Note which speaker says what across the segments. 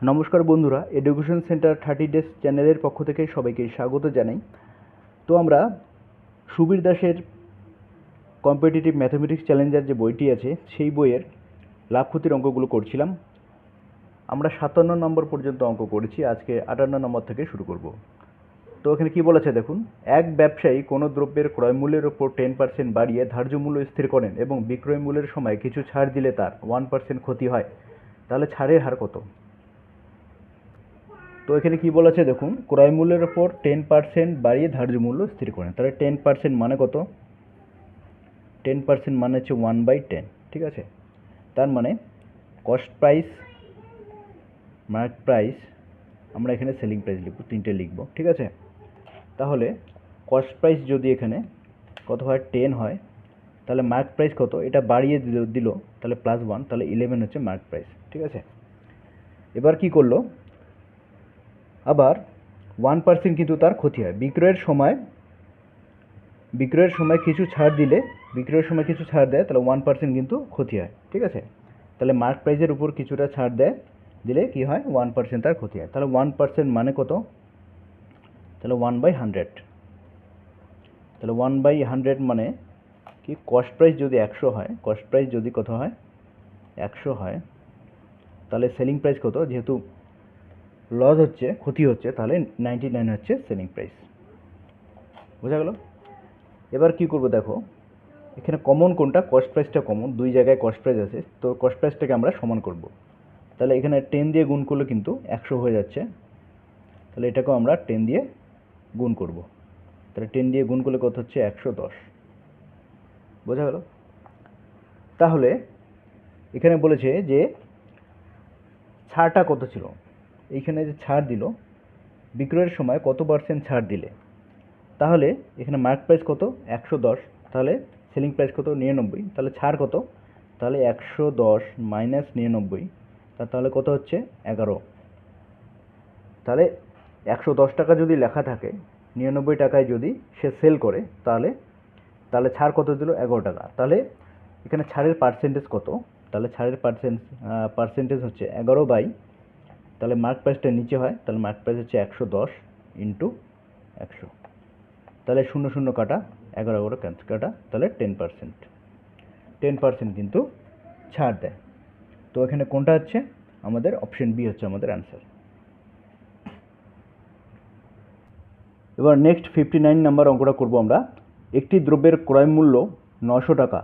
Speaker 1: নমস্কার বন্ধুরা, education centre 30 days চ্যানেলের পক্ষ থেকে সবাইকে স্বাগত জানাই। তো আমরা সুবীর দাসের কম্পিটিটিভ ম্যাথমেটিক্স চ্যালেঞ্জার যে বইটি আছে সেই বইয়ের লাভ ক্ষতির অঙ্কগুলো করছিলাম। আমরা 57 নম্বর পর্যন্ত অঙ্ক করেছি, আজকে 58 নম্বর থেকে শুরু করব। তো এখানে কি বলেছে দেখুন, এক ব্যবসায়ী কোনো দ্রব্যের ক্রয় মূল্যের ওপর 10% বাড়িয়ে ধার্য মূল্য স্থির করেন এবং বিক্রয় মূল্যের সময় কিছু ছাড় দিলে তার 1% ক্ষতি হয়, তাহলে ছাড়ের হার কত? তো এখানে কি বলেছে দেখুন, ক্রয় মূল্যের ওপর 10% বাড়িয়ে ধার্য মূল্য স্থির করেন, তাহলে 10% মানে কত? 10% মানে হচ্ছে 1/10, ঠিক আছে। তার মানে কস্ট প্রাইস, মার্কেট প্রাইস, আমরা এখানে সেলিং প্রাইস লিখব, তিনটে লিখব, ঠিক আছে। তাহলে কস্ট প্রাইস যদি এখানে কত হয়, 10 হয়, তাহলে মার্কেট প্রাইস কত? এটা বাড়িয়ে দিল তাহলে +1, তাহলে 11 হচ্ছে মার্কেট প্রাইস, ঠিক আছে। এবার কি করলো, আবার 1% কিন্তু তার ক্ষতি হয়। বিক্রয়ের সময় কিছু ছাড় দিলে, বিক্রয়ের সময় কিছু ছাড় দেয়, তাহলে 1% কিন্তু ক্ষতি হয়, ঠিক আছে। তাহলে মার্কেট প্রাইসের উপর কিছুটা ছাড় দিলে কি হয়, 1% তার ক্ষতি হয়। তাহলে 1% মানে কত? তাহলে 1/100, তাহলে 1/100 মানে কি, কস্ট প্রাইস যদি 100 হয়, কস্ট প্রাইস যদি কত হয়, 100 হয়, তাহলে সেলিং প্রাইস কত? যেহেতু লস হচ্ছে, ক্ষতি হচ্ছে, তাহলে 99 হচ্ছে সেলিং প্রাইস। বোঝা গেল? এবার কি করব দেখো, এখানে কমন কোনটা? কস্ট প্রাইসটা কমন, দুই জায়গায় কস্ট প্রাইস আছে, তো কস্ট প্রাইসটাকে আমরা সমান করব। তাহলে এখানে 10 দিয়ে গুণ করলে কিন্তু 100 হয়ে যাচ্ছে, তাহলে এটাকেও আমরা 10 দিয়ে গুণ করব। তাহলে 10 দিয়ে গুণ করলে কত হচ্ছে? 110। বোঝা গেল? তাহলে এখানে বলেছে যে ছাড়টা কত ছিল, এইখানে যে ছাড় দিল, বিক্রয়ের সময় কত % ছাড় দিলে, তাহলে এখানে মার্কেট প্রাইস কত? 110, তাহলে সেলিং প্রাইস কত? 99, তাহলে ছাড় কত? তাহলে 110 মাইনাস 99, তাহলে কত হচ্ছে? 11। তাহলে 110 টাকা যদি লেখা থাকে, 99 টাকায় যদি সে সেল করে, তাহলে ছাড় কত দিল? 11 টাকা। তাহলে এখানে ছাড়ের পার্সেন্টেজ কত? তাহলে ছাড়ের পার্সেন্টেজ হচ্ছে 11 তাহলে মার্কেট প্রাইসটা নিচে হয়, তাহলে মার্কেট প্রাইস হচ্ছে 110 ইন্টু 100, তাহলে 0 0 কাটা, 11 কাটা, তাহলে 10% কিন্তু ছাড় দেয়। তো এখানে কোনটা হচ্ছে আমাদের? অপশন বি হচ্ছে আমাদের অ্যান্সার। এবার নেক্সট 59 নাম্বার অঙ্কটা করব আমরা। একটি দ্রব্যের ক্রয় মূল্য 900 টাকা,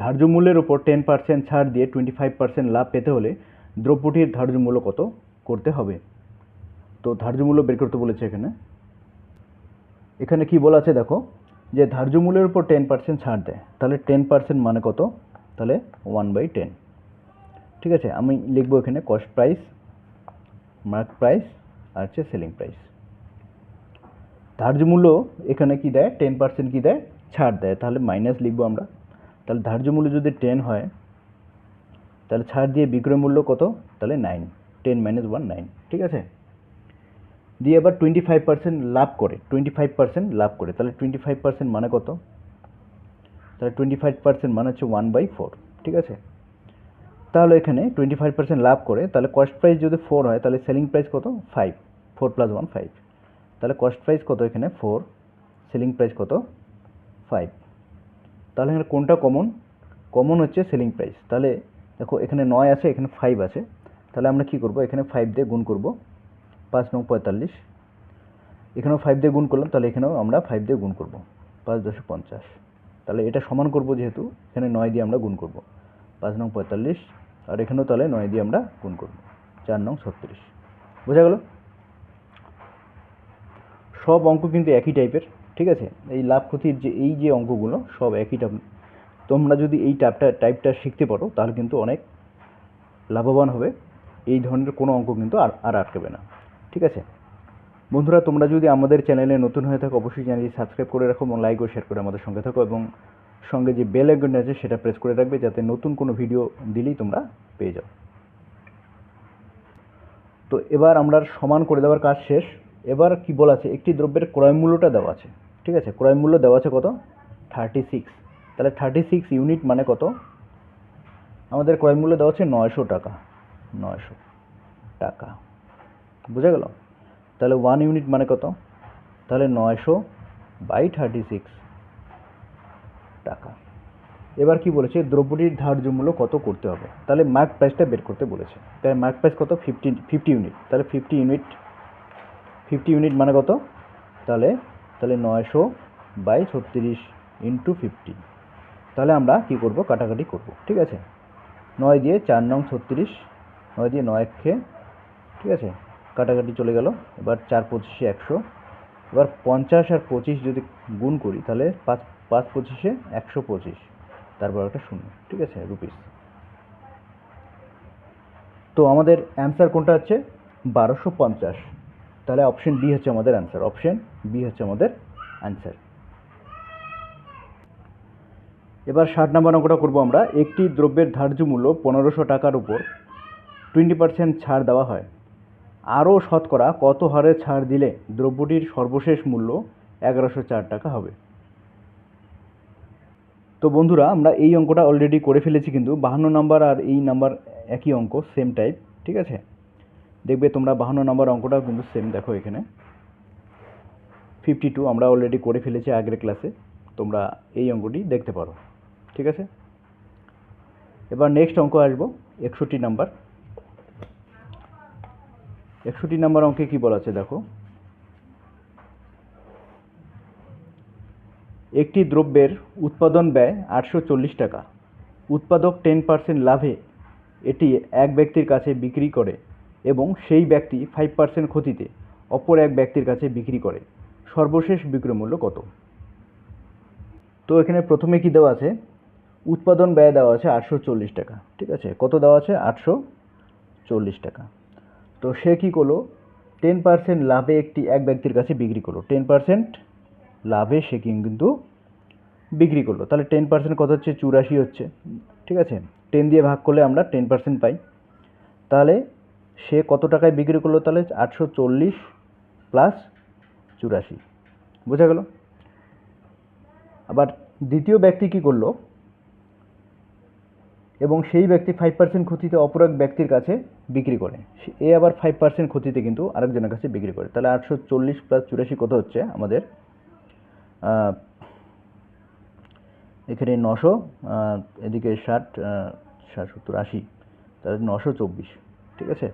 Speaker 1: ধার্য মূল্যের উপর 10% ছাড় দিয়ে 25% লাভ পেতে হলে দ্রব্যটির ধার্য মূল্য কত করতে হবে? তো ধার্য মূল্য বের করতে বলেছে। এখানে কি বলা আছে দেখো, যে ধার্য মূল্যের উপর 10% ছাড় দেয়, তাহলে 10% মানে কত? তাহলে 1/10, ঠিক আছে। আমি লিখবো এখানে কস্ট প্রাইস, মার্কেট প্রাইস আর হচ্ছে সেলিং প্রাইস। ধার্য মূল্য এখানে কি দেয়? 10% কি দেয়? ছাড় দেয়, তাহলে মাইনাস লিখবো আমরা। তাহলে ধার্য মূল্য যদি 10 হয়, তাহলে ছাড় দিয়ে বিক্রয় মূল্য কত? তাহলে 9, 10 - 1 9, ঠিক আছে। দিয়ে আবার 25% লাভ করে, 25% লাভ করে, তাহলে 25% মানে কত? তাহলে 25% মানে হচ্ছে 1/4, ঠিক আছে। তাহলে এখানে 25% লাভ করে, তাহলে কস্ট প্রাইস যদি 4 হয়, তাহলে সেলিং প্রাইস কত? 5, 4 + 1 5, তাহলে কস্ট প্রাইস কত? এখানে 4, সেলিং প্রাইস কত? 5। তাহলে এখানে কোনটা কমন? কমন হচ্ছে সেলিং প্রাইস। তাহলে দেখো এখানে 9 আছে, এখানে 5 আছে, তাহলে আমরা কি করব? এখানে 5 দিয়ে গুণ করব, 5 9 45, এখানেও 5 দিয়ে গুণ করলাম, তাহলে এখানেও আমরা 5 দিয়ে গুণ করব, 5 10 50, তাহলে এটা সমান করব, যেহেতু এখানে 9 দিয়ে আমরা গুণ করব, 5 9 45, আর এখানেও তাহলে 9 দিয়ে আমরা গুণ করব, 4 9 36। বোঝা গেল? সব অঙ্ক কিন্তু একই টাইপের, ঠিক আছে। এই লাভ ক্ষতির যে অঙ্কগুলো সব একই টাইপ। তোমরা যদি এই টাইপটা শিখতে পারো, তাহলে কিন্তু অনেক লাভবান হবে। এই ধরনের কোনো অঙ্ক কিন্তু আর আটকাবে না, ঠিক আছে। বন্ধুরা, তোমরা যদি আমাদের চ্যানেলে নতুন হয়ে থাকো, অবশ্যই চ্যানেলটি সাবস্ক্রাইব করে রাখো এবং লাইক ও শেয়ার করে আমাদের সঙ্গে থাকো, এবং সঙ্গে যে বেল আইকনটা আছে সেটা প্রেস করে রাখবে, যাতে নতুন কোনো ভিডিও দিলেই তোমরা পেয়ে যাও। তো এবার আমরা সমান করে দেওয়ার কাজ শেষ। এবার কি বলা আছে? একটি দ্রব্যের ক্রয় মূল্যটা দেওয়া আছে, ঠিক আছে। ক্রয় মূল্য দেওয়া আছে কত? 36। তাহলে 36 ইউনিট মানে কত? আমাদের ক্রয় মূল্য দেওয়া আছে 900 টাকা, 900 টাকা। বুঝা গেল? তাহলে 1 ইউনিট মানে কত? তাহলে 900/36 টাকা। এবার কি বলেছে, দ্রব্যটির ধার্য মূল্য কত করতে হবে। তাহলে মার্ক প্রাইসটা বের করতে বলেছে। তাহলে মার্ক প্রাইস কত? 50 ইউনিট। তাহলে 50 ইউনিট মানে কত? তাহলে 900/36 ইন্টু 50। তাহলে আমরা কি করব, কাটাকাটি করব। ঠিক আছে, 9 দিয়ে 4 নং 36, 9 দিয়ে 9 1 ঠিক আছে, কাটাকাটি চলে গেল। এবার 4 25 100। এবার 50 আর 25 যদি গুণ করি তাহলে 5 5 25 125, তারপর একটা শূন্য। ঠিক আছে, রুপিস। তো আমাদের অ্যান্সার কোনটা হচ্ছে? 1250। তাহলে অপশন বি হচ্ছে আমাদের অ্যান্সার। অপশন বি হচ্ছে আমাদের অ্যান্সার। এবার 60 নম্বর অঙ্কটা করব আমরা। একটি দ্রব্যের ধার্য মূল্য 1500 টাকার উপর 20% ছাড় দেওয়া হয়। আরও শতকরা কত হারে ছাড় দিলে দ্রব্যটির সর্বশেষ মূল্য 1104 টাকা হবে? তো বন্ধুরা, আমরা এই অঙ্কটা অলরেডি করে ফেলেছি, কিন্তু 52 নম্বর আর এই নাম্বার একই অঙ্ক, সেম টাইপ। ঠিক আছে, দেখবে তোমরা 52 নম্বর অঙ্কটাও কিন্তু সেম। দেখো এখানে 52 আমরা অলরেডি করে ফেলেছি আগের ক্লাসে, তোমরা এই অঙ্কটি দেখতে পারো। ঠিক আছে, এবার নেক্সট অঙ্ক আসবো 61 নাম্বার। 61 নাম্বার অঙ্কে কি বলা আছে দেখো। একটি দ্রব্যের উৎপাদন ব্যয় 840 টাকা। উৎপাদক 10% লাভে এটি এক ব্যক্তির কাছে বিক্রি করে এবং সেই ব্যক্তি 5% ক্ষতিতে অপর এক ব্যক্তির কাছে বিক্রি করে। সর্বশেষ বিক্রয় মূল্য কত? তো এখানে প্রথমে কি দেওয়া আছে? উৎপাদন ব্যয় দেওয়া আছে 840 টাকা। ঠিক আছে, কত দেওয়া আছে? 840 টাকা। তো সে কি করলো? 10% লাভে এক ব্যক্তির কাছে বিক্রি করলো। 10% লাভে সে কিন্তু বিক্রি করলো। তাহলে 10% কত হচ্ছে? 84 হচ্ছে। ঠিক আছে, 10 দিয়ে ভাগ করলে আমরা 10% পাই। তাহলে সে কত টাকায় বিক্রি করলো? তাহলে 840 প্লাস 84, বোঝা গেল? আবার দ্বিতীয় ব্যক্তি কি করলো? এবং সেই ব্যক্তি 5% ক্ষতিতে অপর এক ব্যক্তির কাছে বিক্রি করে। এ আবার 5% ক্ষতিতে কিন্তু আরেকজনের কাছে বিক্রি করে। তাহলে 840 প্লাস 84 কত হচ্ছে আমাদের? এখানে 900, এদিকে 60, 60 70 80, তাহলে 924। ঠিক আছে,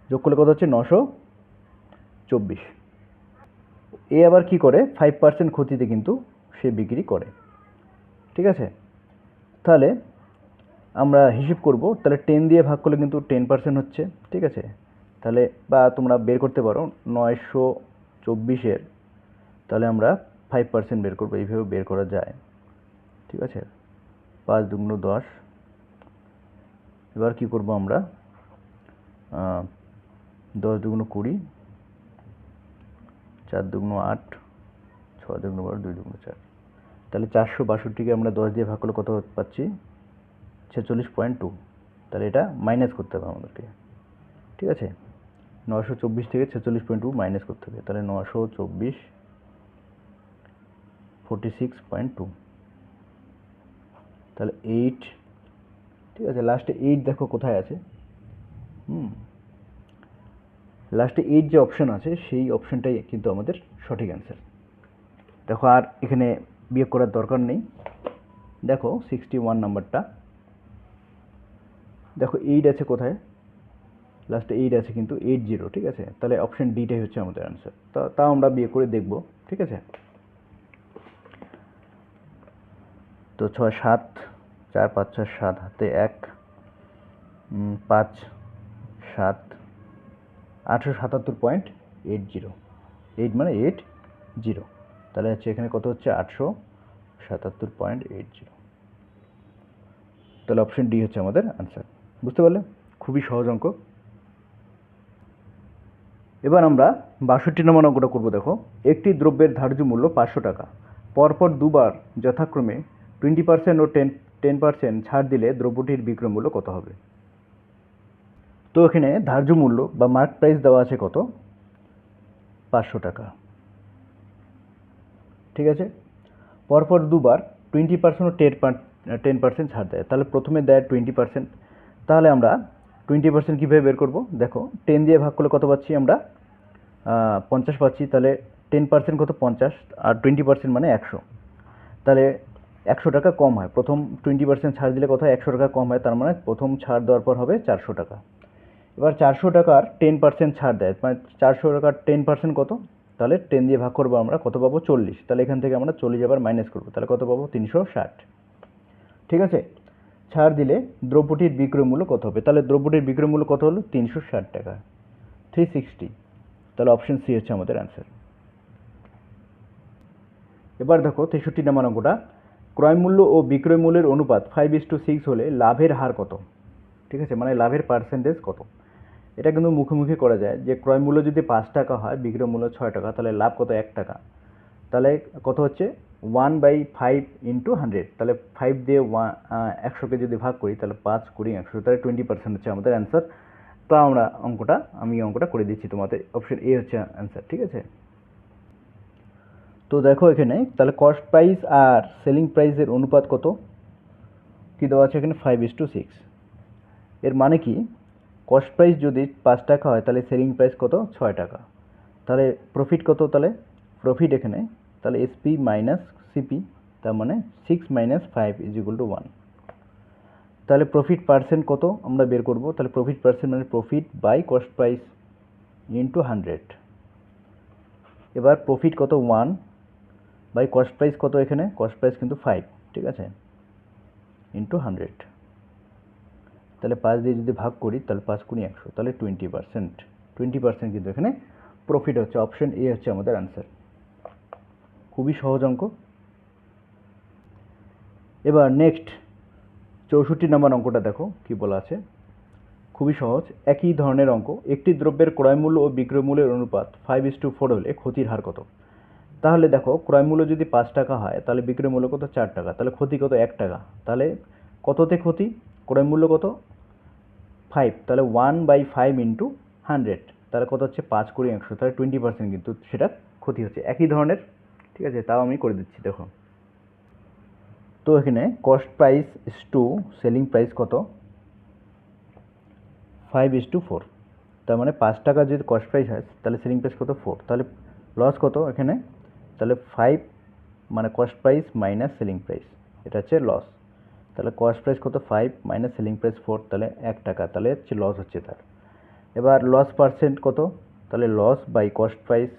Speaker 1: যোগ করলে কত হচ্ছে? 924। এ আবার কি করে? 5% ক্ষতিতে কিন্তু সে বিক্রি করে। ঠিক আছে, তাহলে আমরা হিসেব করব। তাহলে 10 দিয়ে ভাগ করলে কিন্তু 10% হচ্ছে। ঠিক আছে, তাহলে বা তোমরা বের করতে পারো 924-এর, তাহলে আমরা 5% বের করবো। এইভাবে বের করা যায়। ঠিক আছে, 5 দুগুণ 10। এবার কি করব আমরা? 10 দুগুণ 20, 4 দুগুণ 8, 6 দুগুণ 12, 2 দুগুণ 4। তাহলে 462-কে আমরা 10 দিয়ে ভাগ করলে কত পাচ্ছি? 46.2। তাহলে এটা মাইনাস করতে হবে আমাদেরকে। ঠিক আছে, 924 থেকে 46.2 মাইনাস করতে হবে। তাহলে 924 46.2, তাহলে 8। ঠিক আছে, লাস্টে 8 দেখো কোথায় আছে? লাস্টে 8 যে অপশন আছে সেই অপশনটাই কিন্তু আমাদের সঠিক অ্যান্সার। দেখো আর এখানে বিয়োগ করার দরকার নেই। দেখো 61 নাম্বারটা, দেখো 8 আছে কোথায়? লাস্টে 8 আছে কিন্তু 80। ঠিক আছে, তাহলে অপশন ডিটাই হচ্ছে আমাদের অ্যান্সার। তাও আমরা বিয়োগ করে দেখব। ঠিক আছে, তো 6 7, 4 5 6 7, হাতে 1, 5 7, 877.80। 8 মানে 80, তাহলে হচ্ছে এখানে কত হচ্ছে? 877.80। তাহলে অপশন ডি হচ্ছে আমাদের আনসার। বুঝতে পারলে? খুবই সহজ অঙ্ক। এবার আমরা 62 নম্বর অঙ্কটা করবো। দেখো, একটি দ্রব্যের ধার্য মূল্য 500 টাকা। পরপর দুবার যথাক্রমে 20% ও 10% ছাড় দিলে দ্রব্যটির বিক্রয় মূল্য কত হবে? তো এখানে ধার্য মূল্য বা মার্ক প্রাইস দেওয়া আছে কত? 500 টাকা। ঠিক আছে, পরপর দুবার 20% ও 10% ছাড় দেয়। তাহলে প্রথমে দেয় 20%, তাহলে আমরা 20% কীভাবে বের করব? দেখো 10 দিয়ে ভাগ করলে কত পাচ্ছি আমরা? 50 পাচ্ছি। তাহলে 10% কত? 50, আর 20% মানে 100। তাহলে 100 টাকা কম হয়। প্রথম 20% ছাড় দিলে কত হয়? 100 টাকা কম হয়। তার মানে প্রথম ছাড় দেওয়ার পর হবে 400 টাকা। এবার 400 টাকার 10% ছাড় দেয়, মানে 400 টাকার 10% কত? তাহলে 10 দিয়ে ভাগ করবো আমরা, কত পাবো? 40। তাহলে এখান থেকে আমরা 40 আবার মাইনাস করবো, তাহলে কত পাবো? 360। ঠিক আছে, ছাড় দিলে দ্রব্যটির বিক্রয় মূল্য কত হবে? তাহলে দ্রব্যটির বিক্রয় মূল্য কত হলো? 360 টাকা, 360। তাহলে অপশন সি হচ্ছে আমাদের অ্যান্সার। এবার দেখো 63 নম্বর অঙ্কটা, ক্রয় মূল্য ও বিক্রয় মূল্যের অনুপাত 5:6 হলে লাভের হার কত? ঠিক আছে, মানে লাভের পার্সেন্টেজ কত? এটা কিন্তু মুখোমুখি করা যায়, যে ক্রয় মূল্য যদি 5 টাকা হয়, বিক্রয় মূল্য 6 টাকা, তাহলে লাভ কত? 1 টাকা। তাহলে কত হচ্ছে? 1/5 ইন্টু 100। তাহলে 5 দিয়ে 100কে যদি ভাগ করি, তাহলে 5 20 100, তাহলে 20% হচ্ছে আমাদের অ্যান্সার। তো আমি অঙ্কটা করে দিচ্ছি তোমাদের। অপশন এ হচ্ছে অ্যান্সার। ঠিক আছে, তো দেখো এখানে তাহলে কস্ট প্রাইস আর সেলিং প্রাইসের অনুপাত কত কি দেওয়া আছে এখানে? 5:6। এর মানে কি, কস্ট প্রাইস যদি 5 টাকা হয়, তাহলে সেলিং প্রাইস কত? 6 টাকা। তাহলে প্রফিট কত? তাহলে প্রফিট এখানে, তাহলে এসপি মাইনাস সিপি, তার মানে 6 - 5 = 1। তাহলে প্রফিট পার্সেন্ট কত আমরা বের করব? তাহলে প্রফিট পার্সেন্ট মানে profit by cost price into 100। এবার প্রফিট কত? 1 বাই কস্ট প্রাইস কত? এখানে কস্ট প্রাইস কিন্তু 5, ঠিক আছে, ইন্টু 100। তাহলে 5 দিয়ে যদি ভাগ করি, তাহলে 5 × 100, তাহলে 20%। 20% কিন্তু এখানে প্রফিট হচ্ছে। অপশন এ হচ্ছে আমাদের আনসার। খুবই সহজ অঙ্ক। এবার নেক্সট 64 নম্বর অঙ্কটা দেখো কি বলা আছে। খুবই সহজ, একই ধরনের অঙ্ক। একটি দ্রব্যের ক্রয় মূল্য ও বিক্রয় মূল্যের অনুপাত 5:4 হলে ক্ষতির হার কত? তাহলে দেখো ক্রয় মূল্য যদি 5 টাকা হয়, তাহলে বিক্রয় মূল্য কত? 4 টাকা। তাহলে ক্ষতি কত? 1 টাকা। তাহলে কততে ক্ষতি? ক্রয় মূল্য কত? 5, তাহলে 1/5 ইন্টু 100, তাহলে কত হচ্ছে? 5 × 100, তাহলে 20% কিন্তু সেটা ক্ষতি হচ্ছে। একই ধরনের, ঠিক আছে, তাও আমি করে দিচ্ছি দেখো। তো এখানে cost price to selling price কত? 5:4। তার মানে 5 টাকা যদি কস্ট প্রাইস হয়, তাহলে সেলিং প্রাইস কত? 4। তাহলে লস কত এখানে? তাহলে 5 মানে cost price minus selling price, এটা হচ্ছে লস। তাহলে কস্ট প্রাইস কত? 5 মাইনাস সেলিং প্রাইস 4, তাহলে 1 টাকা, তাহলে হচ্ছে লস হচ্ছে তার। এবার লস পার্সেন্ট কত? তাহলে loss by cost price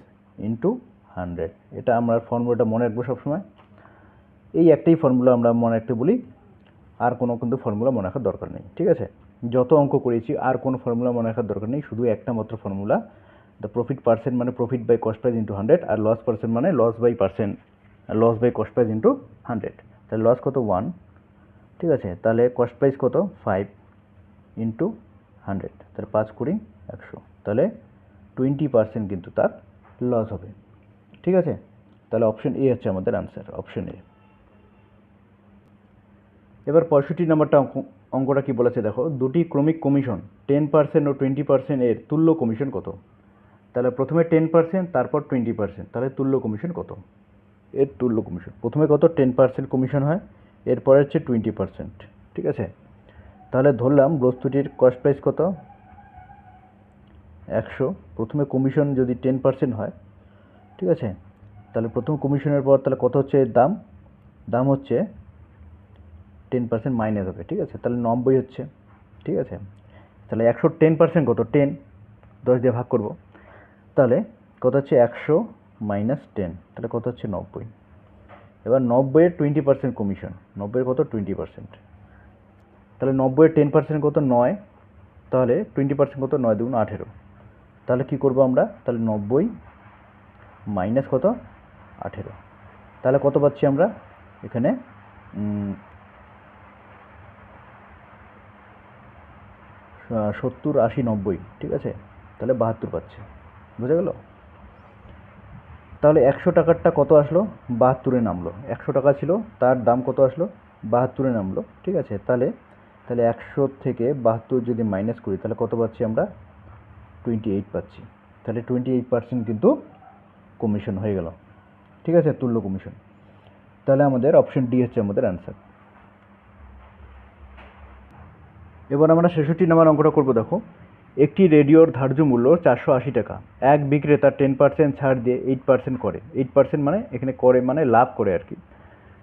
Speaker 1: into 100। এটা আমরা ফর্মুলাটা মনে রাখবো সবসময়। এই একটাই ফর্মুলা আমরা মনে রাখতে বলি, আর কোনো কিন্তু ফর্মুলা মনে রাখার দরকার নেই। ঠিক আছে, যত অঙ্ক করেছি আর কোনো ফর্মুলা মনে রাখার দরকার নেই, শুধু একটা মাত্র ফর্মুলা, দ্য প্রফিট পার্সেন্ট মানে profit by cost price into 100, আর লস পার্সেন্ট মানে loss by cost price into 100। তাহলে লস কত? 1, ঠিক আছে, তাহলে কস্ট প্রাইস কত? 5 ইন্টু 100, তাহলে 5 × 100, তাহলে 20% কিন্তু তার লস হবে। ঠিক আছে, তাহলে অপশন এ হচ্ছে আমাদের আনসার, অপশন এ। এবার 65 নম্বরটা অঙ্কটা কি বলেছে দেখো, দুটি ক্রমিক কমিশন 10% ও 20% এর তুল্য কমিশন কত? তাহলে প্রথমে 10%, তারপর 20%, তাহলে তুল্য কমিশন কত? এর তুল্য কমিশন প্রথমে কত? 10% কমিশন হয়, এরপরে হচ্ছে 20%। ঠিক আছে, তাহলে ধরলাম বস্তুটির কস্ট প্রাইস কত? 100। প্রথমে কমিশন যদি 10% হয়, ঠিক আছে, তাহলে প্রথম কমিশনের পর তাহলে কত হচ্ছে এর দাম? দাম হচ্ছে 10% মাইনাস হবে, ঠিক আছে, তাহলে 90 হচ্ছে। ঠিক আছে, তাহলে 100 10% কত? 10, 10 দিয়ে ভাগ করব, তাহলে কত হচ্ছে? 100 মাইনাস 10, তাহলে কত হচ্ছে? 90। এবার 90-এর 20% কমিশন, 90-এর কত? 20%। তাহলে 90-এর 10% কত? 9, তাহলে 20% কত? 9 × 2 = 18। তাহলে কি করব আমরা? তাহলে 90 মাইনাস কত? 18, তাহলে কত পাচ্ছি আমরা এখানে? 70 80 90, ঠিক আছে, তাহলে 72 পাচ্ছি। বুঝা গেল? তাহলে 100 টাকারটা কত আসলো? 72-এ নামলো। 100 টাকা ছিল, তার দাম কত আসলো? 72-এ নামলো। ঠিক আছে, তাহলে 100 থেকে 72 যদি মাইনাস করি, তাহলে কত পাচ্ছি আমরা? 28 পাচ্ছি। তাহলে 28% কিন্তু কমিশন হয়ে গেল। ঠিক আছে, তুল্য কমিশন। তাহলে আমাদের অপশন ডি হচ্ছে আমাদের অ্যান্সার। এবার আমরা 66 নম্বর অঙ্কটা করব। দেখো, একটি রেডিওর ধার্য মূল্য 480 টাকা। এক বিক্রেতা 10% ছাড় দিয়ে 8% করে। 8% মানে এখানে করে মানে লাভ করে আর কি,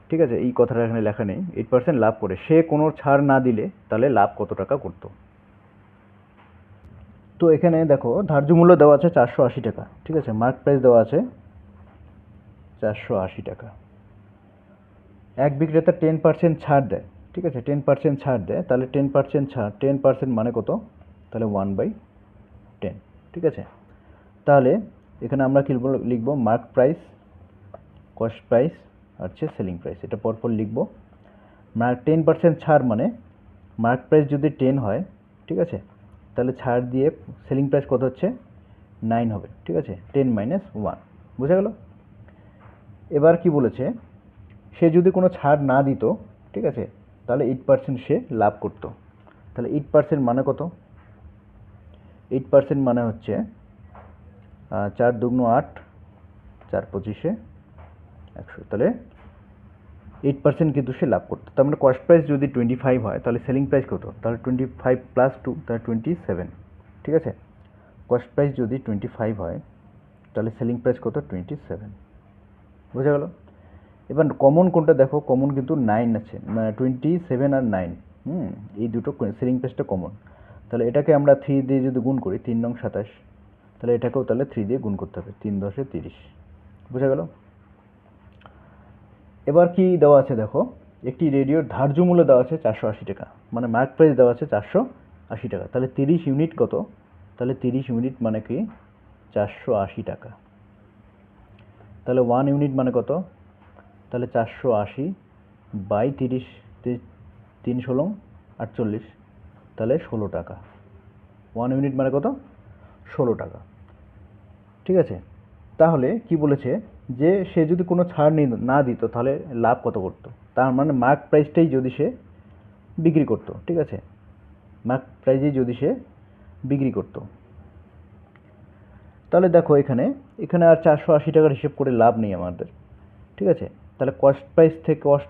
Speaker 1: ঠিক আছে? এই কথাটা এখানে লেখা নেই। 8% লাভ করে। সে কোনো ছাড় না দিলে তাহলে লাভ কত টাকা করতো? তো এখানে দেখো ধার্য মূল্য দেওয়া আছে 480 টাকা, ঠিক আছে? মার্ক প্রাইস দেওয়া আছে 480 টাকা। এক বিক্রেতা 10% ছাড় দেয়, ঠিক আছে? 10% ছাড় দেয়, তাহলে 10% ছাড়, 10% মানে কত? তাহলে 1/10, ঠিক আছে? তাহলে এখানে আমরা কি লিখবো? মার্ক প্রাইস, কস্ট প্রাইস আর হচ্ছে সেলিং প্রাইস, এটা পরপর লিখবো। 10% ছাড় মানে মার্ক প্রাইস যদি 10 হয়, ঠিক আছে, তাহলে ছাড় দিয়ে সেলিং প্রাইস কত হচ্ছে? 9 হবে, ঠিক আছে? 10 - 1, বোঝা গেল? এবার কি বলেছে, সে যদি কোনো ছাড় না দিত, ঠিক আছে, তাহলে 8% সে লাভ করত। তাহলে 8% মানে কত? 8% মানে হচ্ছে 4 দুগুণ 8, 4 পঁচিশে 100, তাহলে 8% কিন্তু সে লাভ করতো। তার মানে কস্ট প্রাইস যদি 25 হয়, তাহলে সেলিং প্রাইস কত? তাহলে 25 + 2, তাহলে 27, ঠিক আছে? কস্ট প্রাইস যদি 25 হয়, তাহলে সেলিং প্রাইস কত? 27, বোঝা গেল? এবার কমন কোনটা দেখো, কমন কিন্তু 9 আছে, 27 আর 9, এই দুটো সেলিং প্রাইসটা কমন। তাহলে এটাকে আমরা 3 দিয়ে যদি গুণ করি, 3 নং 27, তাহলে এটাকেও তাহলে 3 দিয়ে গুণ করতে হবে, 3 10 30, বোঝা গেল? এবার কি দেওয়া আছে দেখো, একটি রেডিওর ধার্য মূল্য দেওয়া আছে 480 টাকা, মানে মার্ক প্রাইস দেওয়া আছে 480 টাকা। তাহলে 30 ইউনিট কত? তাহলে 30 ইউনিট মানে কি? 480 টাকা। তাহলে 1 ইউনিট মানে কত? তাহলে 480/30, 3 16 48, তাহলে 16 টাকা। 1 ইউনিট মানে কত? 16 টাকা, ঠিক আছে? তাহলে কি বলেছে, যে সে যদি কোনো ছাড় না দিত, তাহলে লাভ কত করতো? তার মানে মার্ক প্রাইসটাই যদি সে বিক্রি করতো, ঠিক আছে? মার্ক প্রাইসেই যদি সে বিক্রি করতো, তাহলে দেখো এখানে আর 480 টাকার হিসেব করে লাভ নেই আমাদের, ঠিক আছে? তাহলে কস্ট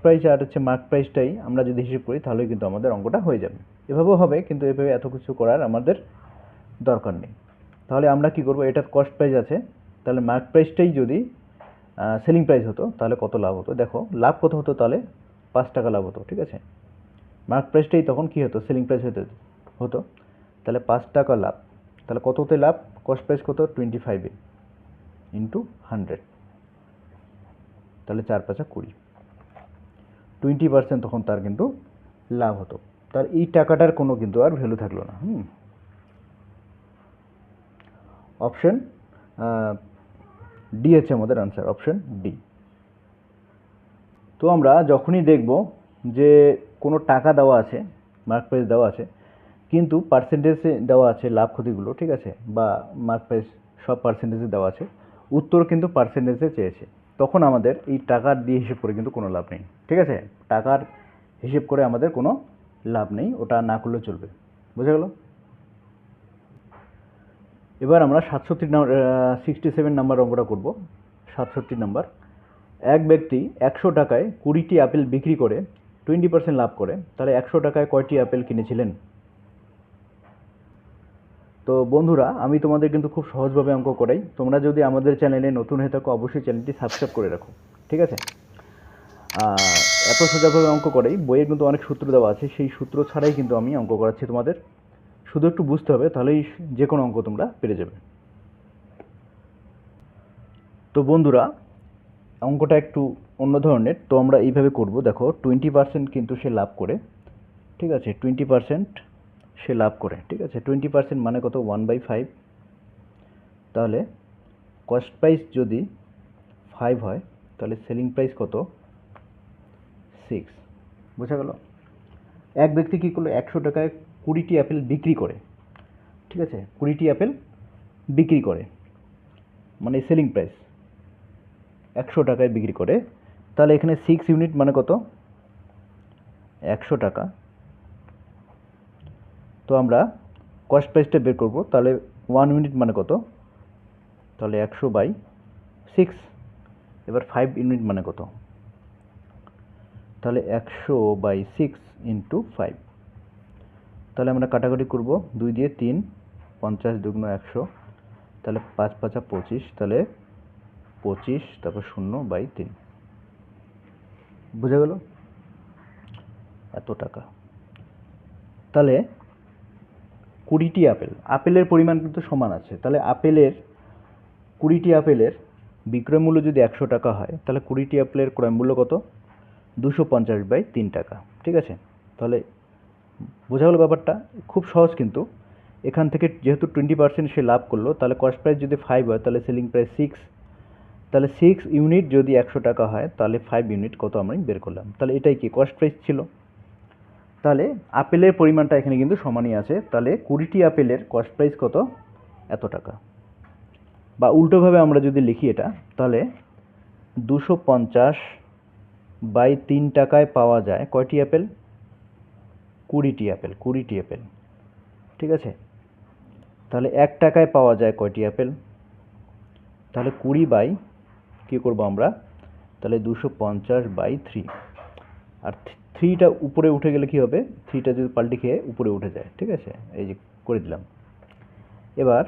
Speaker 1: প্রাইস আর হচ্ছে মার্ক প্রাইসটাই আমরা যদি হিসেব করি, তাহলে কিন্তু আমাদের অঙ্কটা হয়ে যাবে। এভাবেও হবে, কিন্তু এভাবে এত কিছু করার আমাদের দরকার নেই। তাহলে আমরা কি করব, এটার কস্ট প্রাইস আছে, তাহলে মার্ক প্রাইসটাই যদি সেলিং প্রাইস হতো, তাহলে কত লাভ হতো? দেখো লাভ কত হতো? তাহলে 5 টাকা লাভ হতো, ঠিক আছে? মার্ক প্রাইসটাই তখন কি হতো? সেলিং প্রাইস হতো। তাহলে 5 টাকা লাভ, তাহলে কততে লাভ? কস্ট প্রাইস কত? 25 ইন্টু 100, তাহলে 4 5 20, 20% তখন তার কিন্তু লাভ হতো। তার এই টাকাটার কোনো কিন্তু আর ভ্যালু থাকলো না। অপশন ডি হচ্ছে আমাদের আনসার, অপশন ডি। তো আমরা যখনই দেখব যে কোনো টাকা দেওয়া আছে, মার্ক প্রাইস দেওয়া আছে, কিন্তু পার্সেন্টেজে দেওয়া আছে লাভ ক্ষতিগুলো, ঠিক আছে, বা মার্ক প্রাইস সব পার্সেন্টেজে দেওয়া আছে, উত্তর কিন্তু পার্সেন্টেজে চেয়েছে, তখন আমাদের এই টাকার দিয়ে হিসেব করে কিন্তু কোনো লাভ নেই, ঠিক আছে? টাকার হিসেব করে আমাদের কোনো লাভ নেই, ওটা না করলেও চলবে, বোঝা গেল? এবার আমরা 67 নাম্বার অঙ্কটা করব। 67 নাম্বার, এক ব্যক্তি 100 টাকায় 20টি আপেল বিক্রি করে 20% লাভ করে, তাহলে 100 টাকায় কয়টি আপেল কিনেছিলেন? তো বন্ধুরা, আমি তোমাদের কিন্তু খুব সহজভাবে অঙ্ক করাই। তোমরা যদি আমাদের চ্যানেলে নতুন হয়ে থাকো, অবশ্যই চ্যানেলটি সাবস্ক্রাইব করে রাখো, ঠিক আছে? এত সোজাভাবে অঙ্ক করাই, বইয়ের কিন্তু অনেক সূত্র দেওয়া আছে, সেই সূত্র ছাড়াই কিন্তু আমি অঙ্ক করাচ্ছি তোমাদের। শুধু একটু বুঝতে হবে, তাহলেই যে কোনো অঙ্ক তোমরা পেরে যাবে। তো বন্ধুরা, অঙ্কটা একটু অন্য ধরনের, তো আমরা এইভাবে করব। দেখো 20% কিন্তু সে লাভ করে, ঠিক আছে? 20% সে লাভ করে, ঠিক আছে? 20% মানে কত? 1/5, তাহলে কস্ট প্রাইস যদি 5 হয়, তাহলে সেলিং প্রাইস কত? 6, বোঝা গেল? এক ব্যক্তি কী করলো, 100 টাকায় 20টি আপেল বিক্রি করে, ঠিক আছে? 20টি আপেল বিক্রি করে, মানে সেলিং প্রাইস 100 টাকায় বিক্রি করে, তাহলে এখানে 6 ইউনিট মানে কত? 100 টাকা। তো আমরা কস্ট প্রাইসটা বের করব, তাহলে 1 ইউনিট মানে কত? তাহলে 100/6। এবার 5 ইউনিট মানে কত? তাহলে 100/6 ইন্টু 5, তাহলে আমরা কাটাকাটি করব 2 দিয়ে 3, 50 দুগুণ 100, তাহলে 5 5 25, তাহলে 25 তারপর 0/3 বোঝা গেল এত টাকা। তাহলে 20টি আপেলের পরিমাণ কিন্তু সমান আছে, তাহলে 20টি আপেলের বিক্রয় মূল্য যদি 100 টাকা হয় তাহলে 20টি আপেলের ক্রয় মূল্য কত? 250/3 টাকা। ঠিক আছে, তাহলে বোঝা গেল ব্যাপারটা খুব সহজ। কিন্তু এখান থেকে যেহেতু 20% সে লাভ করলো, তাহলে কস্ট প্রাইস যদি 5 হয় তাহলে সেলিং প্রাইস 6, তাহলে 6 ইউনিট যদি 100 টাকা হয় তাহলে 5 ইউনিট কত আমরা বের করলাম। তাহলে এটাই কি কস্ট প্রাইস ছিল। তাহলে আপেলের পরিমাণটা এখানে কিন্তু সমানই আছে, তাহলে 20টি আপেলের কস্ট প্রাইস কত? এত টাকা। বা উল্টোভাবে আমরা যদি লিখি এটা, তাহলে 250/3 টাকায় পাওয়া যায় কয়টি আপেল? 20টি আপেল। ঠিক আছে, তাহলে 1 টাকায় পাওয়া যায় কয়টি আপেল? তাহলে 20 বাই কী করবো আমরা, তাহলে 250/3, আর 3টা উপরে উঠে গেলে কি হবে? 3টা যদি পাল্টি খেয়ে উপরে উঠে যায়। ঠিক আছে, এই যে করে দিলাম। এবার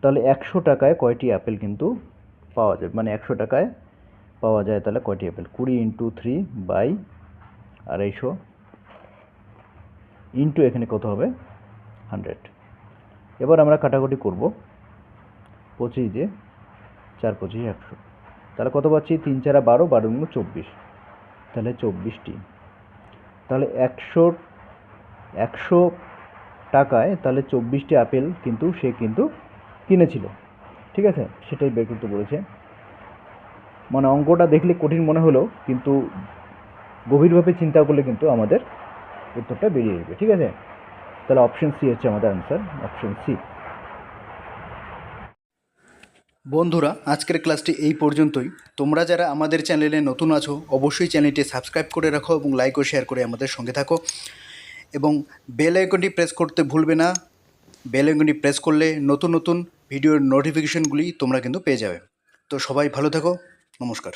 Speaker 1: তাহলে 100 টাকায় কয়টি আপেল কিন্তু পাওয়া যায়, মানে 100 টাকায় পাওয়া যায় তাহলে কয়টি আপেল? 20 × 3 বাই 250 ইন্টু এখানে কত হবে? 100। এবার আমরা কাটাকুটি করব 25 দিয়ে 4 25 100, তাহলে কত পাচ্ছি? 3 4 12, 12 × 24, তাহলে 24টি। তাহলে 100 টাকায় তাহলে 24টি আপেল কিন্তু সে কিন্তু কিনেছিল। ঠিক আছে, সেটাই বের করতে বলেছে। মানে অঙ্কটা দেখলে কঠিন মনে হলেও কিন্তু গভীরভাবে চিন্তা করলে কিন্তু আমাদের উত্তরটা বেরিয়ে যাবে। ঠিক আছে, তাহলে অপশন সি হচ্ছে আমাদের আনসার, অপশন সি।
Speaker 2: বন্ধুরা, আজকের ক্লাসটি এই পর্যন্তই। তোমরা যারা আমাদের চ্যানেলে নতুন আছো অবশ্যই চ্যানেলটি সাবস্ক্রাইব করে রাখো এবং লাইক ও শেয়ার করে আমাদের সঙ্গে থাকো, এবং বেল আইকনটি প্রেস করতে ভুলবে না। বেল আইকনটি প্রেস করলে নতুন নতুন ভিডিওর নোটিফিকেশনগুলি তোমরা কিন্তু পেয়ে যাবে। তো সবাই ভালো থেকো, নমস্কার।